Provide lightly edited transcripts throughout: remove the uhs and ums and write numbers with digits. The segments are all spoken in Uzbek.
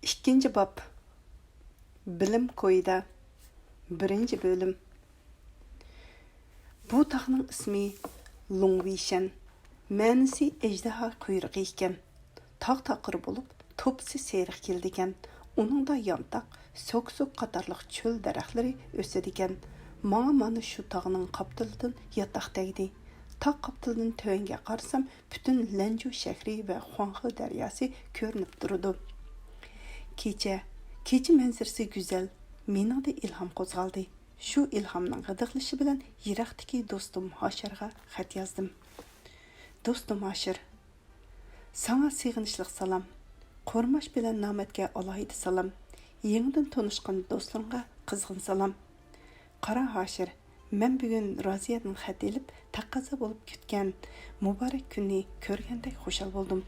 İkinci bab. Bilim koyida. Birinci bölüm. Bu tağның ismi Longvishan. Мәнісі ejdaha quyruğu ekan. Tağ taqır болып, topsi seriq keldi ekan. Onun da yantaq, sok-sok qatarlıq çöl daraxtları ösedi ekan. Mana şu tağның qaptılıdan yataq dəydi. Tağ qaptılıdan tövenge qarsam, bütün Lanju şəhri və Huanghe dəryası görünüp durdu. Kecha manzarasi go'zal, mening da ilhom qo'zg'aldi. Shu ilhomning g'idiqlishi bilan yiroqdagi do'stim Hoshirga xat yozdim. Do'stim Hoshir, sana sig'inishliq salom. Qo'rmash bilan nomatga alohida salom. Yangidan tanishgan do'stlarga qizg'in salom. Qara Hoshir, men bugun Roziyadan xat elib, taqozo bo'lib kutgan muborak kunni ko'rgandek xushal bo'ldim.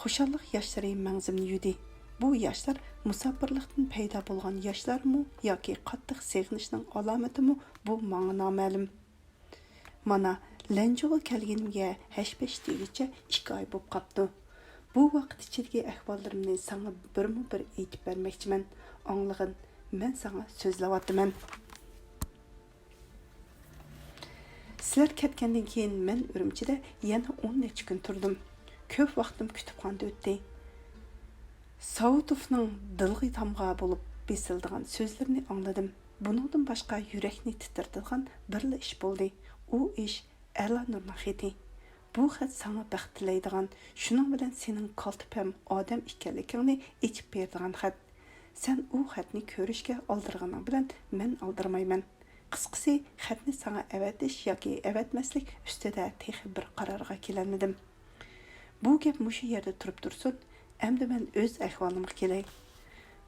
Xushallik yoshlari mangzimni yudi. Bu yoshlar musofirlikdan paydo bo'lgan yoshlarmi yoki qattiq seg'inishning alomatimi, bu menga noma'lum. Mana Lanjuga kelganimga 5 degacha 2 oy bo'lib qapti. Bu vaqt ichidagi ahvollarimni sana bir aytib bermoqchiman. Anglag'in, men sana so'zlayapman. Sizlar ketgandan keyin men Urumchida yana 10 necha kun turdim. Ko'p vaqtim kutubxonada o'tdi. Sautovning dilg'i tamg'a bo'lib besildigan so'zlarini angladim. Buningdan boshqa yurakni titirtirgan birla ish bo'ldi. U ish Alanurning xati. Bu xat sana baxt tilaydigan, shuning bilan sening qaltib ham odam ekanligingni aytib beradigan xat. Sen u xatni ko'rishga oldirganing bilan men oldirmayman. Qisqasi, xatni sana avatish yoki avatmaslik ustida texi bir qarorga kelolmadim. Bu gap mushu yerda turib tursin. Әмді мен өз әхвалымға келей.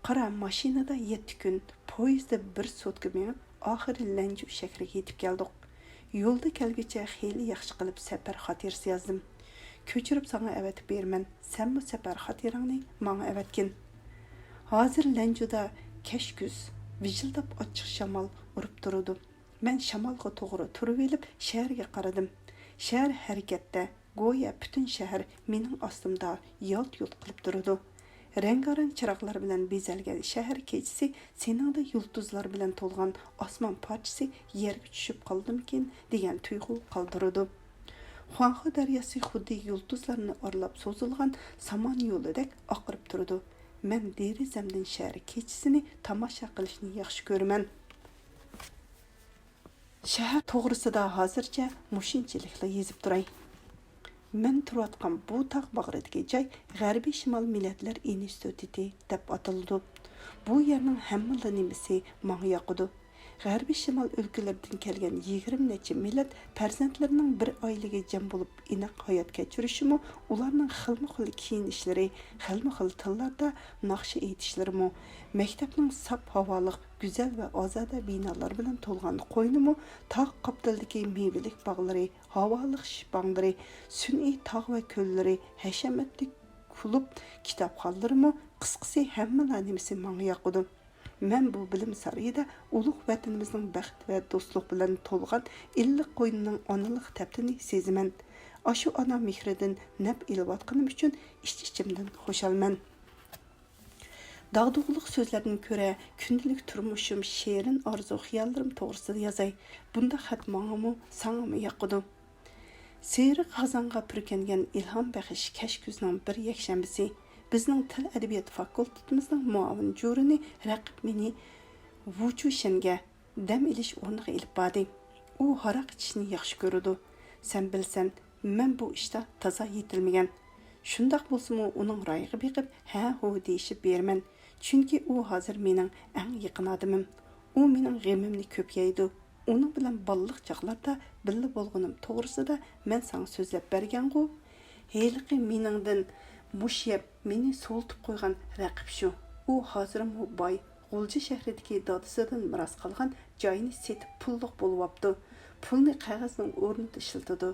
Қара, машинада 7 күн, поезда 1 сотка меніп, ақыры Lanju шәһәргә yetib келдік. Yolda kelгече xeyli yaxşı qilib səfər xatirasi yazdım. Köçürüp sana əvətib bermən. Sən bu səfər xatirangni mənə əvətkin. Hazır Lanjuda keş güz, vijildab açıq şamal urub durudu. Mən şamalға toğru turub elib şəhərə qaradım. Şəhər hərəkətdə. Goya bütün şəhər mening ostımda yalt-yult qilib turadi. Rengarang chiroqlar bilan bezalgan shahar kechasi seningda yulduzlar bilan to'lgan osmon parchasi yerga tushib qoldimikin degan tuyg'u qoldiradi. Huanghe daryosi xuddi yulduzlarni orlab so'zilgan samon yo'lidek oqirib turadi. Men derizamdan shahar kechasini tomosha qilishni yaxshi ko'raman. Shahar to'g'risida hozircha mushunchilikla yezib turay. Men turayotgan bu taq bag'ridagi joy G'arbiy Shimol Millatlar instituti deb ataladi. Bu yerning hamma nimasi menga yoqadi. G'arbiy Shimol o'lkalaridan kelgan 20 necha millat farzandlarining bir oilaga jam bo'lib inoq hayot kechirishimi, ularning xilma-xil kiyinishlari, xilma-xil tillarda naqsha aytishlari, maktabning sap havoliq, go'zal va ozoda binolar bilan to'lgan qo'ynimi, tog' qaptildagi mevalik bog'lari, havoliq shibonglari, sun'iy tog' va ko'llari, hashamatli klub kitobxonlarimi, qisqasi hamma nimasi menga yoqadi. Men bu bilim sarayida ulug' vatanimizning baxt va do'stlik bilan to'lgan illiq qo'ynining onalik taptini sezaman. Ashu ona mehridan nab ilayotganim uchun ichimdan xushalman. Dağdığlıq sözlərdən görə gündəlik turmuşum, şeirin arzu xiyallarım to'g'risida yozay. Bunda xat menga sanga yoqadi. Seyri qazonga purkangan ilhom baxsh kashkuzning bir yakshanbasi bizning til adabiyot fakultetimizning muavin jo'rini raqib meni Wuchushenga dam ilish o'rniga ilib bordi. U haraq ichishni yaxshi ko'radi. Sen bilsan, men bu ishda toza yetilmagan. Shundoq bo'lsa-mu uning rayiga beqib, ha ho deyishib berman. Chunki u hozir mening eng yaqin odamim. U mening g'amimni ko'p yeydi. Uning bilan balliq chaqlarda birga bo'lganim to'g'risida men sana so'zlab bergan-ku. Heyliqi meningdan mushab meni so'ltib qo'ygan raqib shu. U hozir boy, G'ulji shahridagi dodisidan miros qolgan joyini setib pulliq bo'lyapti. Pulni qog'ozning o'rnida ishlatadi.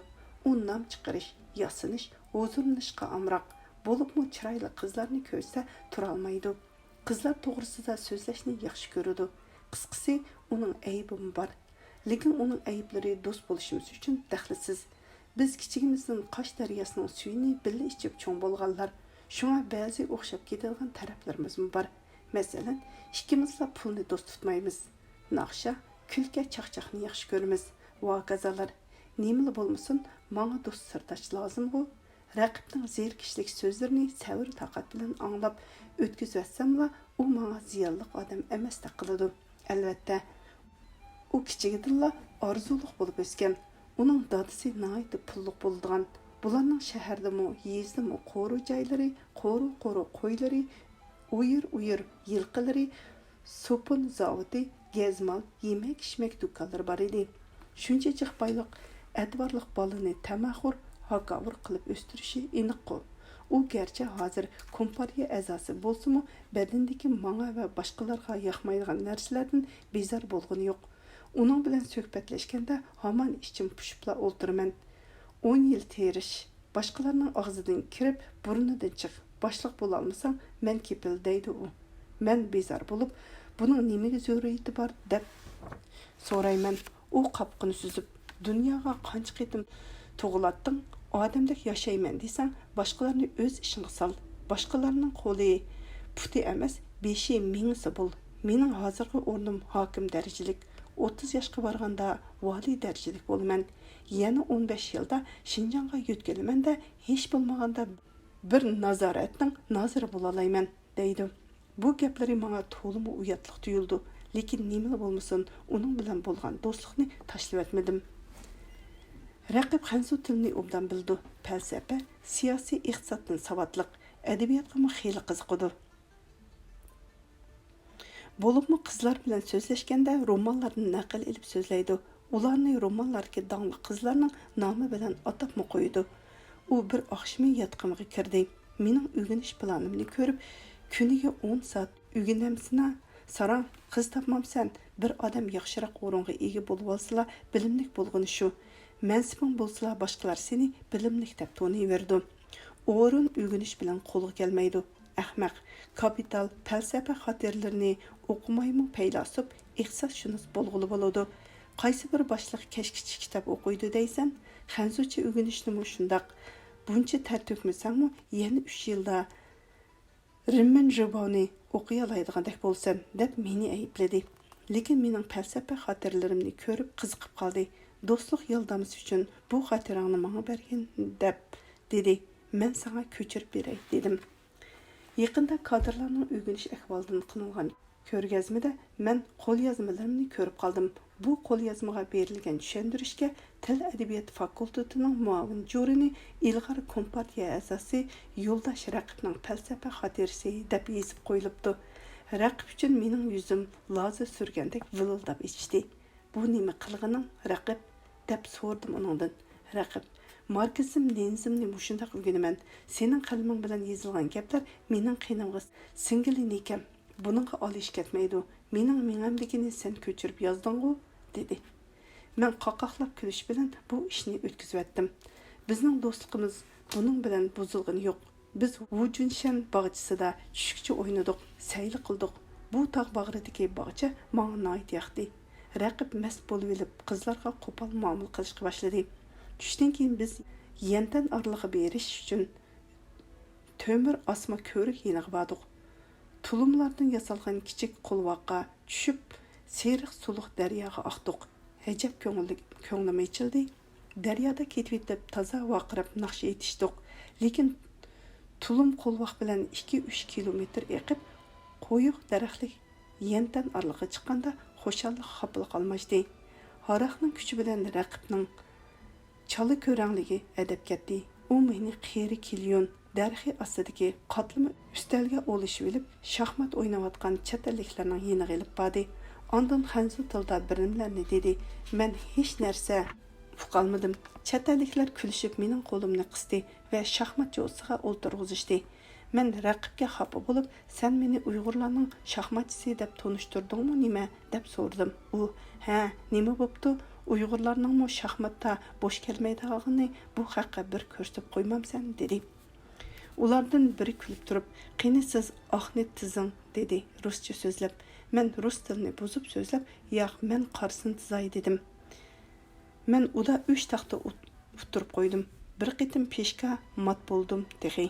U nom chiqarish, yasinish, huzurlanishga amroq. Bo'libmi chiroyli qizlarni ko'rsa tura olmaydi. Qizlar to'g'risida so'zlashni yaxshi ko'radi. Qisqasi, uning aybi bor. Lekin uning ayblari do'st bo'lishimiz uchun daxlisiz. Biz kichigimizdan Qosh daryosining suyini birga ichib cho'ng bo'lganlar. Шуңа бәзі оқшап кетілген тарапlarımız бар. Мәсәлән, ikimizla pulni do'st tutmaymiz. Naqsha, külke chaqchaqni yaxshi ko'ramiz. Va qazalar, nimali bo'lmasin, menga do'st sirdosh lozim-ku. Raqibning zerikishlik so'zlarini sabr taqat bilan anglab o'tkazvatsamla, u menga ziyonli odam emasdek qiladi. Albatta, u kichigidilla orzuliq bo'lib o'sgan. Uning dadisi nihoyatda pulliq bo'lgan. Bularning shahardami, yezdimi qo'ru joylari, qo'ru qo'ylari, uyur yilqilari, sopun zavodi, gezmal, yemek-ishmek do'konlari bor edi. Shuncha jiq boyliq, advorliq bolani tamaxur, hakavur qilib o'stirishi aniq-ku. U garchi hozir kompaniya a'zosi bo'lsa-mu, badandagi menga va boshqalarga yoqmaydigan narsalardan bezor bo'lgani yo'q. Uning bilan suhbatlashganda hamon ichim pushibla o'ltiraman. 10 yil terish, boshqalarning og'zidan kirib, burnidan chiq. Boshliq bo'la olmasang, men kepil deydi u. Men bezor bo'lib, buning nimaga zaruriyati bor deb so'rayman. U qapqini suzib, dunyoga qancha qitim tug'ilatding, odamdek yashayman desang, boshqalarni o'z ishingga sol. Boshqalarning qo'li puti emas, beshi mingisi bo'l. Mening hozirgi o'rnim hokim darajalik. 30 yoshga borganda vali darajalik bo'laman. Yana 15 yilda Shinjonga yetkazilmanda hech bo'lmaganda bir nazoratning naziri bo'la olayman deydi. Bu gaplari menga to'liq uyatliq tuyuldi, lekin nima bo'lmasin, uning bilan bo'lgan do'stlikni tashlab etmadim. Raqib xanzu tilni obdan bildi. Falsafa, siyosiy iqtisoddan savodliq, adabiyotga xeyli qiziqdi. Bo'libmi qizlar bilan so'zlashganda romanlarni naql elib so'zlaydi. Ularni romanlardagi dangli qizlarning nomi bilan atabmi qo'ydi. U bir oqshimi yotqimiga kirdi. Mening o'rganish planimni ko'rib, kuniga 10 soat o'rganamsina, sarang qiz topmamsan, bir odam yaxshiroq o'ringa ega bo'lib olsa, bilimlik bo'lgani shu. Mansibing bo'lsa, boshqalar seni bilimlik deb to'nayverdi. O'rin o'rganish bilan qo'lga kelmaydi. Ahmaq, kapital, falsafa xatirlarini o'qimaymi faylasuf, iqtisodshunos bo'lg'ili bo'ladi. Qaysi bir boshliq kashkichi kitob o'qiydi deysan, xanzucha o'rganishni shundoq buncha ter to'kmasangmi, yana 3 yilda Rimman Jaboni o'qiy oladigandak bo'lsam, deb meni aybladi. Lekin mening falsafa xatirlarimni ko'rib qiziqib qoldi. Do'stlik yordamisi uchun bu xatirangni menga bergin deb dedi. Men sana ko'chirib beray dedim. Yaqinda kadrlarning o'rganish ahvolidan qilingan ko'rgazmada men qo'lyozmalarimni ko'rib qoldim. Bu qo'lyozmaga berilgan tushuntirishga Til adabiyot fakultetining muavin jo'rini ilg'or kompartiya a'zosi Yo'ldosh Raqibning falsafa xotirasi deb yozib qo'yilibdi. Raqib uchun mening yuzim loza surgandek vildab ichdi. Bu nima qilganing, Raqib deb so'rdim uningdan. Raqib, Marksizm, Leninizmni mushundaq o'rganaman. Sening qalaming bilan yozilgan gaplar mening qiynimga singilini ekan. Buningga olish ketmaydi. Mening mengamligini sen ko'chirib yozding-ku, dedi. Men qaqaqlab kulish bilan bu ishni o'tkazib Bizning do'stligimiz buning bilan buzilgani yo'q. Biz Vujunshan bog'chisida tushukcha o'ynadik, sayli qildik. Bu tog' bag'ridagi bog'cha menga noit yoqdi. Raqib mast bo'lib olib, qizlarga qo'pol muomala qilishga boshladi. Tushdan keyin biz yandan orlig'i berish uchun to'mir osma ko'rik yeniga bordik. Tulumlardan yasalgan kichik qulvoqqa tushib, seriq suluq daryoga oqdik. Ajab ko'nglim ichildi. Daryoda ketib toza vaqirab naqsh etishdik. Lekin tulum qulvoq bilan 2-3 kilometr eqib, qo'yiq daraxtlik yandan orlig'i chiqqanda xo'shallik xapiliq qolmashdi. Haraqning kuchi bilan raqibning chala ko'rangligi adab ketdi. U meni qiyri kilyon darxi ostidagi qatlama ustalga olishib olib, shaxmat o'ynayotgan chet elliklarning yeniga elib bordi. Ondan xanzu tilda birimlarni dedi. Men hech narsa uqolmadim. Chet elliklar kulishib mening qo'limni qisdi va shaxmat jo'siga o'ltirg'izishdi. Men raqibga xafa bo'lib, sen meni Uyg'urlarning shaxmatchisi deb tanishtirdingmi nima deb so'radim. U, ha, nima bo'pti? Uyg'urlarning mo shaxmatda bo'sh kelmaydigini bu haqqa bir ko'rsatib qo'ymamsan, dedi. Ulardan biri kulib turib, "Qani siz oxnet tizing", dedi ruscha so'zlab. Men rus tilini buzib so'zlab, "Yo'q, men qarsin tizay", dedim. Men uda 3 taxta o'tirib qo'ydim. Bir qitim peshka mat bo'ldim, dedi.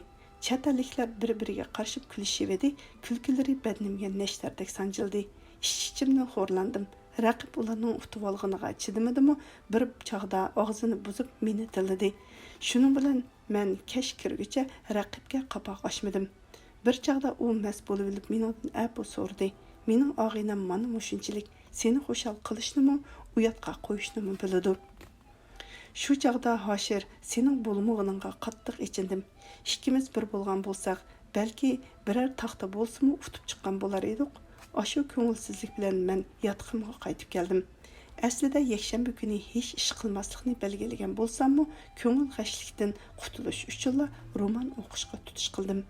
Chet elliklar bir-biriga qarshi kulishib edi. Kulkilari badnimga neshtardek sanjildi. İç-içimden xo'rlandim. Raqib ularning utib olganiga chidamadimu, bir chog'da og'zini buzib meni tiladi. Shuning bilan men kech kirguncha raqibga qapoq ochmadim. Bir chog'da u mas bo'lib olib mendan apu so'rdi. Mening og'inam mana mushunchalik seni xushal qilishni uyatqa qo'yishni biladi. Shu chog'da Hoshir sening bo'lmog'iningga qattiq ichindim. Ikkimiz bir bo'lgan bo'lsak, balki biror taxta bo'lsa-mu utib chiqqan bo'lar edik. Aşu ko'ngilsizlik bilan men yatqimga qaytib keldim. Aslida yakshanba kuni hech ish qilmaslikni belgilagan bo'lsam-mu, ko'ngil g'ashlikdan qutulish uchun roman o'qishga tutish qildim.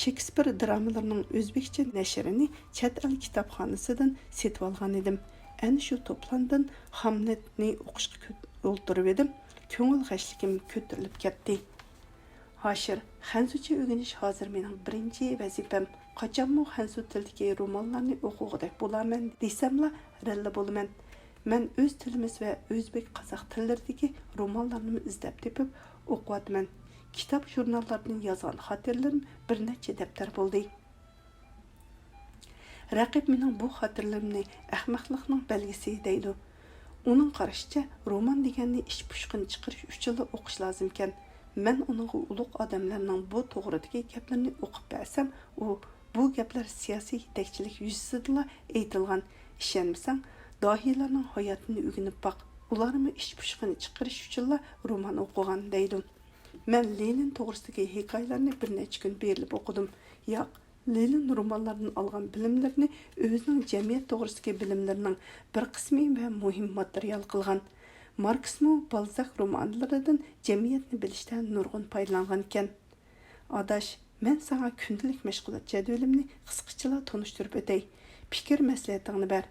Shekspir dramalarining o'zbekcha nashrini chet el kitobxonasidan setib olgan edim. Ana shu to'plamdan Hamletni o'qishga o'ltirib edim. Ko'ngil g'ashlikim ko'tarilib ketdi. Hoshir, xanzucha o'rganish hozir mening birinchi vazifam. Qachonmi xanzu tilidagi romanlarni o'qig'idek bo'laman desamla, ralla bo'laman. Men o'z tilimiz va o'zbek qozoq tillaridagi romanlarni izlab tepib o'qiyapman. Kitob jurnallardan yozgan xotiralarim bir necha daftar bo'ldi. Raqib mening bu xotiralarimni ahmoqlikning belgisi deydi. Uning qarashicha, roman deganni ish pushqin chiqarish uchun o'qish lozim ekan. Men uning ulug' odamlarning bu to'g'ridagi gaplarini o'qib bersam, bu gaplar siyosiy yetakchilik yuzasidan aytilgan. Ishonmasang, dohiylarning hayotini o'rganib boq. Ularni ish pushqini chiqarish uchun roman o'qigan deydi. Men Lenin to'g'risidagi hikoyalarni bir necha kun berilib o'qidim. Yo'q, Lenin romanlaridan olgan bilimlarni o'zining jamiyat to'g'risidagi bilimlarining bir qismi va muhim material qilgan. Marksmu Balzac romanlaridan jamiyatni bilishda nurg'un foydalangan ekan. Adash, men sana kundalik mashg'ulot jadvalimni qisqacha tanishtirib o'tay. Fikr maslahatingni ber.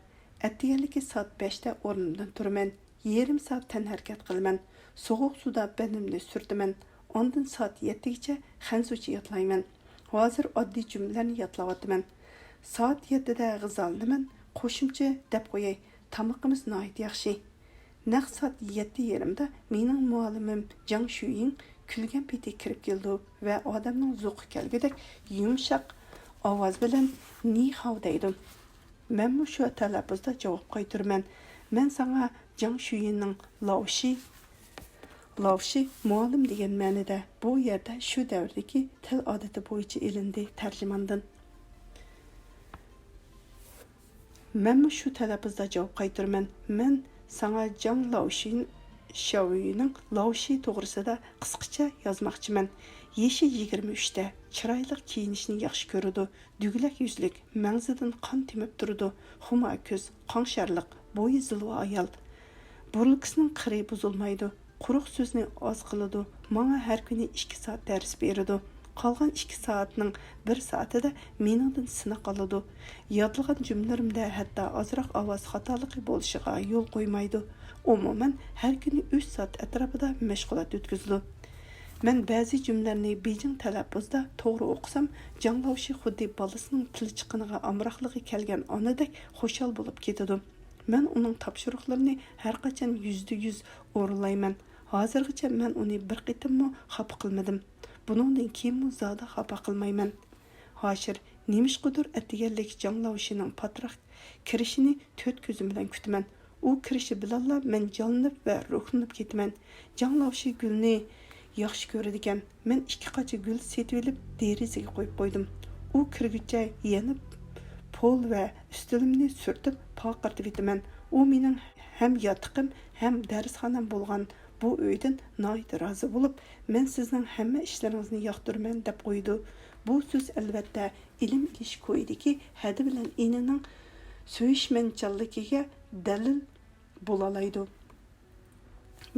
Attiganligi soat 5 da o'rnimdan turaman. Yarim soat tanharakat qilaman. Sovuq suda benimni surtaman. Ondan soat 7 gacha xanzucha yotlayman. Hozir oddiy jumlalarni yodlayapman. Soat 7 da g'izallanaman. Qo'shimcha deb qo'yay. Tamoqimiz nihoyat yaxshi. Naq soat 7:30da mening muallimim Jang Shuying kulgan peti kirib keldi va odamning zo'qi kelgudek yumshoq ovoz bilan "Ni hao" deydi. Men shu talaffuzda javob qaytaraman. Men senga Jang Shuyingning Laoshi muallim degan ma'noda bu yerda shu davrdagi til odati bo'yicha ilindi tarjimondan. Men shu talaffuzda javob qaytaraman. Men sana Jang Shaoyuning Laoshi to'g'risida qisqacha yozmoqchiman. Yeshi 23da, chiroyli kiyinishni yaxshi ko'radi, dugulak yuzlik, mangzidan qon temib turadi, xuma ko'z, qonxarliq, bo'yi zilva ayol. Burlukisining qiri buzilmaydi, quruq so'zni oz qiladi, menga har kuni 2 soat dars beradi. Qolgan 2 soatning 1 soatida meningdan sinaq oladi. Yodlagan jumlarimda hatto ozroq ovoz xatoligi bo'lishiga yo'l qo'ymaydi. Umuman har kuni 3 soat atrofida mashg'ulot o'tkazadi. Men ba'zi jumlalarni Beijing talaffuzda to'g'ri o'qisam, Janglaoshi xuddi bolasining til chiqiniga amroqligi kelgan onadek xushal bo'lib ketadi. Men uning topshiriqlarini har qachon 100% o'rinlayman. Hozirgacha men uni bir qitimmo xafa qilmadim. Buningdan keyin zoda xafa qilmayman. Hoshir, nemishqidir atdiganlik Janglaoshining patroq kirishini 4 ko'zim bilan kutaman. U kirishi bilanla men jonlanib va ruhlanib ketaman. Janglaoshi gulni yaxshi ko'radi ekan. Men 2 qacha gul setib olib derazaga qo'yib qo'ydim. U kirguncha yana pol va ustilimni surtib paqirtib etaman. U mening ham yotiqim, ham darsxonam bo'lgan bu uydan nihoyat rozi bo'lib, men sizning hamma ishlaringizni yoqtiraman deb qo'ydi. Bu so'z albatta ilm ish qo'ydiki, hadi bilan inining so'yishmanchaligiga dalil bo'lalaydi.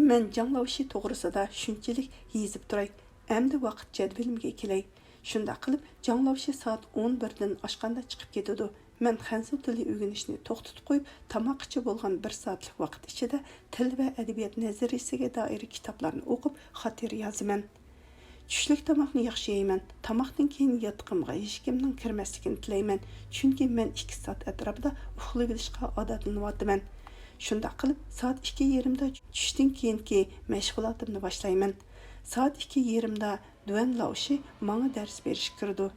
Men Janglaoshi to'g'risida shunchalik yezib turay. Endi vaqt jadvalimga kelay. Shunda qilib Janglaoshi soat 11 dan oshqanda chiqib ketadi. Men xanzu tili o'rganishni to'xtatib qo'yib, tamoqchi bo'lgan 1 soatlik vaqt ichida til va adabiyot nazariyasiga doir kitoblarni o'qib, xotir yozaman. Tushlik tomoqni yaxshi yeyman. Tomoqdan keyin yotqimga hech kimning kirmasligini tilayman, chunki men 2 soat atrofida uxlab olishga odatlanyapman. Shunda qilib soat 2:30da tushdan keyingi mashg'ulotimni boshlayman. Soat 2:30da Duan Laoshi manga ders berish kirdi.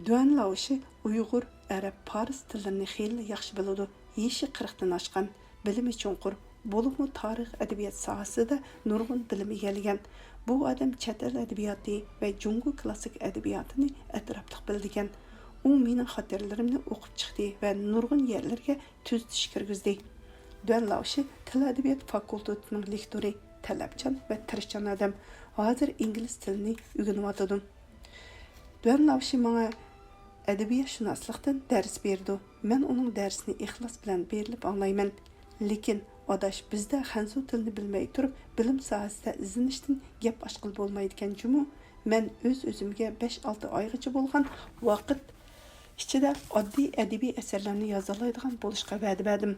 Duan Laoshi Uyg'ur, Arab, Fars tillarini xeyli yaxshi biladi. Yeshi 40dan oshgan, bilimi chunqur, bo'libmi tarix adabiyot sohasida nurg'un bilim egallagan. Bu odam chet el adabiyoti va Jungo klassik adabiyotini atrofliq bildigan. U mening xotiralarimni o'qib chiqdi va nurg'un yerlarga tuzitish kirgizdi. Duan Laoshi til adabiyot fakultetining lektori, talabchan va tirishchan odam. Hozir ingliz tilini o'rganyapti. Duan Laoshi menga adabiyotshunaslikdan dars berdi. Men uning darsini ixlos bilan berilib anglayman. Lekin odash bizda xanzu tilini bilmay turib, bilim sohasida izlanishdan gap ochqil bo'lmaydigan jumu. Men o'zimga 5-6 oygacha bo'lgan vaqt ichida oddiy adabiy asarlarni yoza oladigan bo'lishga va'da berdim.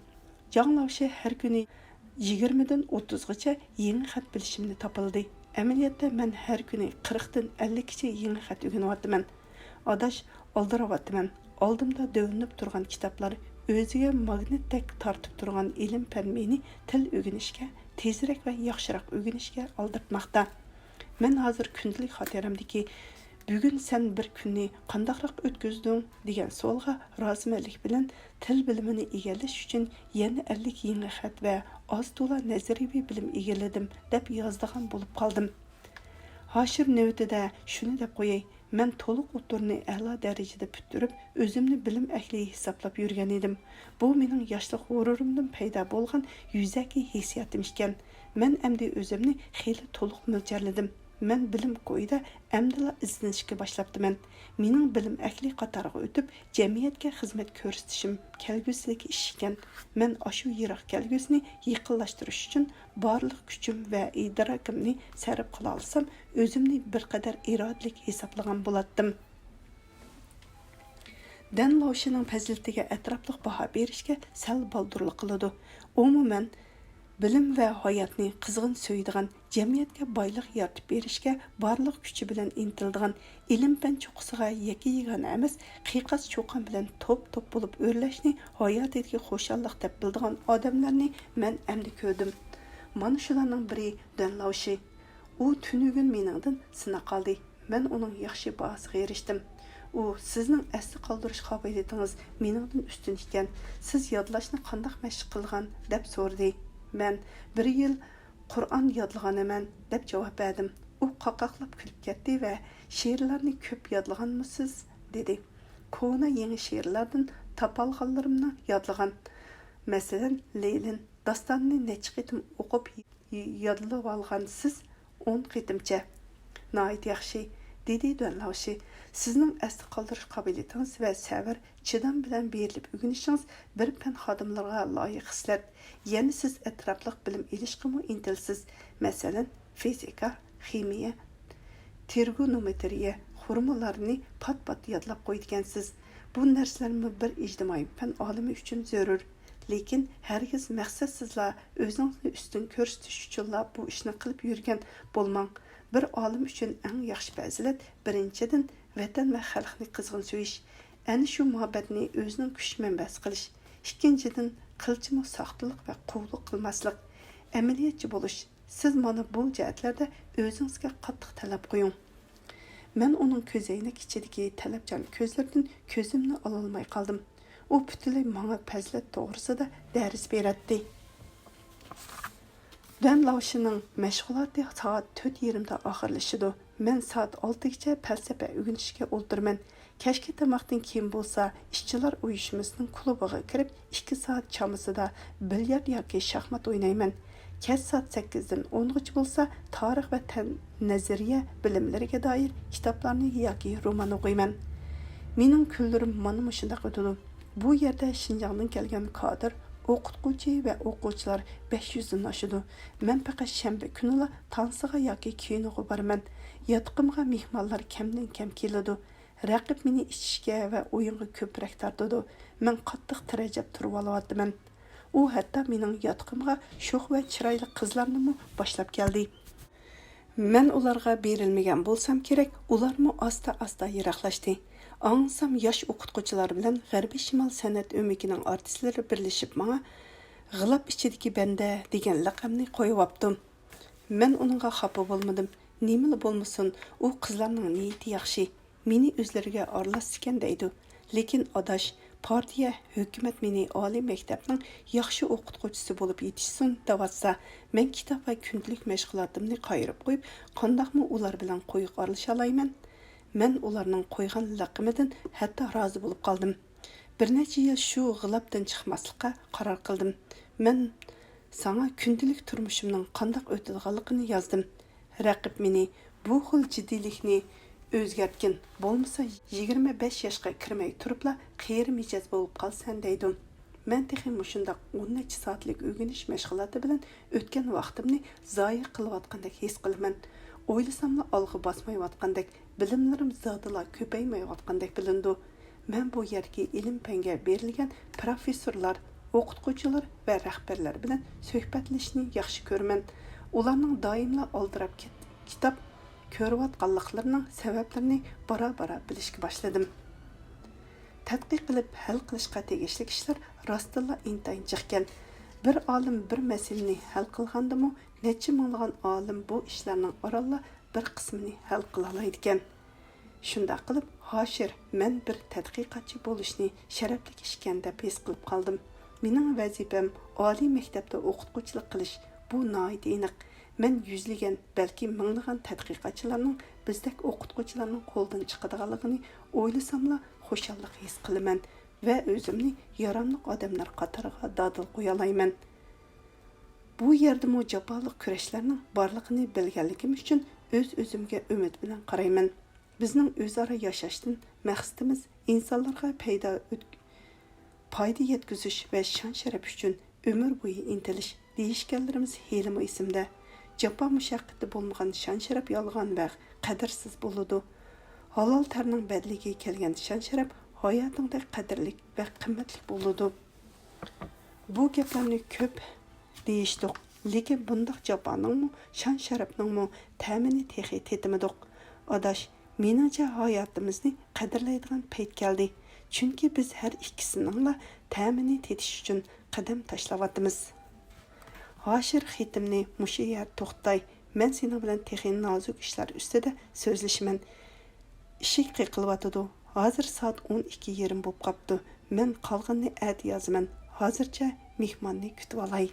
Duan Laoshi har kuni 20 dan 30 gacha yangi xat bilishimni topildi. Amaliyotda men har kuni 40 dan 50 gacha yangi xat o'rganyapman. Odash oldiryapman. Oldimda dövünüp turgan kitaplar o'ziga magnetdek tortib turgan ilm fan meni til o'rganishga, tezroq va yaxshiroq o'rganishga aldirtmoqda. Men hozir kundalik xotiramdagi bugun sen bir kunni qandoqroq o'tkazding degan savolga rozimanlik bilan til bilimini egallash uchun yana 50 yangi xat va oz to'la nazariy bilim egalladim deb yozdigan bo'lib qoldim. Hoshir navbatida shuni deb qo'yay. Men to'liq o'tirni a'lo darajada puturib, o'zimni bilim ahli hisoblab yurgan edim. Bu mening yoshlik g'ururimdan paydo bo'lgan yuzaki hissiyotim ekan. Men endi o'zimni xeyli to'liq mo'ljalladim. Men bilim qo'yida amdila izlanishga boshlabdiman. Mening bilim ahli qatoriga o'tib, jamiyatga xizmat ko'rsatishim kelgusidagi ish ekan. Men ashu yiroq kelgusini yaqinlashtirish uchun barliq kuchim va idrokimni sarf qila olsam, o'zimni bir qadar irodalik hisoblagan bo'lardim. Duan Laoshining fazilatiga atrofliq baho berishga sal baldurlik qiladi. Umuman bilim va hayotni qizg'in so'ydigan, jamiyatga boylik yaratib berishga barliq kuchi bilan intildigan, ilm fan cho'qqisiga yeki-yegana emas, qiyoqas cho'qan bilan top-top bo'lib o'rlashni hayotidagi xo'shallik deb bildigan odamlarni men endi ko'rdim. Mana shularning biri Duan Laoshi. U tunugun meningdan sina qoldi. Men uning yaxshi bahosiga erishdim. U sizning asli qoldirish qobiliyatingiz meningdan ustun ekan. Siz yodlashni qanday mashq qilgan deb so'radi. Men 1 yil Qur'on yodlaganeman deb javob berdim. U qaqaqlab kulib ketdi va she'rlarni ko'p yodlaganmisiz dedi. Kona yangi she'rlardan topolganlarimni yodlagan. Masalan, Leylin dastonni necha qitim o'qib yodlab olgansiz? 10 qitimcha. Nayt yaxshi, dedi Duan Laoshi. Sizning asli qoldirish qobiliyatingiz va sabr, chidam bilan berilib o'rganishingiz bir fan xodimlarga loyiq xislat. Yana siz atrofliq bilim ilishqimi intilsiz. Masalan, fizika, ximiya, trigonometriya, xurmolarni pat-pat yodlab qo'ygansiz. Bu narsalarni bir ijtimoiy fan olimi uchun zarur. Lekin hargiz maqsadsizla o'zingizni ustun ko'rsatish uchunla bu ishni qilib yurgan bo'lmang. Bir olim uchun eng yaxshi fazilat birinchidan vatan va xalqni qizg'in so'yish, ana shu muhabbatni o'zining kuch manbasi qilish. Ikkinchidan qilchimi soxtalik va quvlik qilmaslik, amaliyotchi bo'lish. Siz mana bu jihatlarda o'zingizga qattiq talab qo'ying. Men uning ko'zaynak ichidagi talabchan ko'zlardan ko'zimni ola olmay qoldim. U butunlay menga fazilat to'g'risida dars beradi. Duan Laoshining mashg'uloti soat 4:20da oxirlashidi. Men soat 6gacha falsafa o'rganishga o'ltirman. Kechki tomoqdan keyin bo'lsa, ishchilar uyushmasining klubiga kirib 2 soat chamasida bilyard yoki shaxmat o'ynayman. Kech soat 8dan 10gacha bo'lsa, tarix va nazariya bilimlariga doir kitoblarni yoki roman o'qiyman. Mening kunlarim mana shunday o'tadi. Bu yerda Shinjongdan kelgan kadr o'qituvchi va o'quvchilar 500 dan oshadi. Men faqat shanba kunila tansiga yoki kinoga boraman. Yotqimga mehmonlar kamdan kam keladi. Raqib meni ichishga va o'yinga ko'proq tortadi. Men qattiq tirajab turib olyapman. U hatto mening yotqimga sho'x va chiroyli qizlarni boshlab keldi. Men ularga berilmagan bo'lsam kerak, ularmi asta-asta yiroqlashdi. Angsam yosh o'qituvchilar bilan G'arbiy Shimol san'at o'mikining artistlari birlashib menga g'ilab ichidagi banda degan laqabni qo'yibdi. Men uningga xafa bo'lmadim. Немілі болмасын, u qizlarning niyati yaxshi. Meni o'zlariga aralashsa ekan deydi. Lekin adash, partiya, hukumat meni oliy maktabning yaxshi o'qituvchisi bo'lib yetishsin devatsa, men kitob va kundalik mashg'ulotimni qayirib qo'yib, qandoqmi ular bilan qo'yiq aralasha olayman? Men ularning qo'ygan laqimidan hatto rozi bo'lib qoldim. Bir necha yil shu g'ilabdan chiqmaslikqa qaror qildim. Men sana kundalik turmushimning qandoq o'tadiganligini yozdim. Raqib meni bu xil jiddiylikni o'zgartgin bo'lmasa 25 yoshga kirmay turibla qiyri mijoz bo'lib qolsan deydim. Men texi mushundaq 10 necha soatlik o'rganish mashg'uloti bilan o'tgan vaqtimni zoya qilayotgandek his qilaman. O'ylasamla olg'a bosmayotgandek, bilimlarim zodila ko'paymayotgandek bilindi. Men bu yerga ilm-fanga berilgan professorlar, o'qituvchilar va rahbarlar bilan suhbatlashishni yaxshi ko'raman. Ularning doimla oldirab kitob ko'rayotganliklarining sabablarini bora-bora bilishga boshladim. Tadqiq qilib hal qilishga tegishli ishlar rostilla intayin chiqqan. Bir olim bir masalani hal qilgandimi, necha minglagan olim bu ishlarning oralla bir qismini hal qila oladi ekan. Shunda qilib, hoshir men bir tadqiqotchi bo'lishni sharafli ish ekan deb his qilib qoldim. Mening vazifam oliy maktabda o'qituvchilik qilish. Bu noit aniq. Men yuzlagan, balki minglagan tadqiqotchilarning bizdek o'qituvchilarning qo'ldan chiqadiganligini o'ylasamla xushallik his qilaman va o'zimni yaramli odamlar qatoriga dadil qo'ya olmayman. Bu yerda mujaboliq kurashlarning borligini bilganligim uchun o'z-o'zimga umid bilan qarayman. Bizning o'zaro yashashdan maqsadimiz insonlarga foyda yetkazish va shon sharaf uchun umr bo'yi intilish deyishganlarimiz helimi esimda. Jafo mushaqqati bo'lmagan shon sharaf yolg'on va qadrsiz bo'ladi. Halol tarning badliga kelgan shon sharaf hayotingda qadrli va qimmatli bo'ladi. Bu gaplarni ko'p deyishdik, lekin bundoq jafoning shon sharafning ta'mini texi tetimidik. Adash, meningcha hayotimizni qadrlaydigan payt keldi. Chunki biz har ikkisiningla ta'mini tetish uchun qadam tashlayapmiz. Hoshir xitimni mushu yer to'xtay. Men sening bilan texnik nozik ishlar ustida so'zlashiman. Ishik qilyotidi. Hozir soat 12:20 bo'lib qopti. Men qolganini at yozaman. Hozircha mehmonni kutib olay.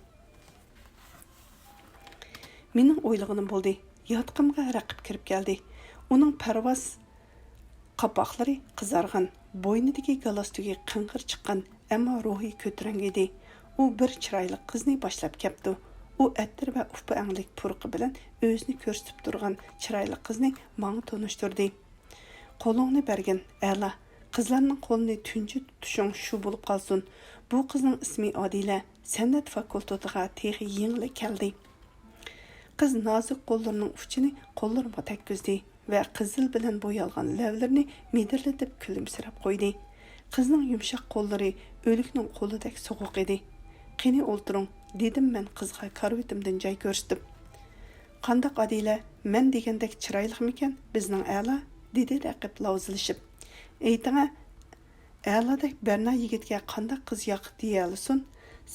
Mening o'ylaganim bo'ldi. Yotqimga raqib kirib keldi. Uning parvoz qapoqlari qizargan, bo'ynidagi galostugi qing'ir chiqqan, ammo ruhi ko'taran edi. U bir chiroyli qizni boshlab keldi. U attir va upa anglik purqi bilan o'zini ko'rsatib turgan chiroyli qizni menga tanishtirdi. Qo'lingni bergin, a'la. Qizlarning qo'lini tunji tutishing shu bo'lib qolsin. Bu qizning ismi Odila, san'at fakultetiga texi yengli keldi. Qiz nozik qo'llarining uchini qo'llarga tekkizdi va qizil bilan bo'yalgan lavlarini midirlatib kulimsirab qo'ydi. Qizning yumshoq qo'llari o'likning qo'lidek sovuq edi. Qani o'ltiring, dedim men qizga karvetimdan joy ko'rsatib. Qandaq Odila, men degandek chiroylimikan bizning a'la, dedi raqib lavzilishib. Aytinga, a'ladek Berna yigitga qandaq qiz yoq deyalsin?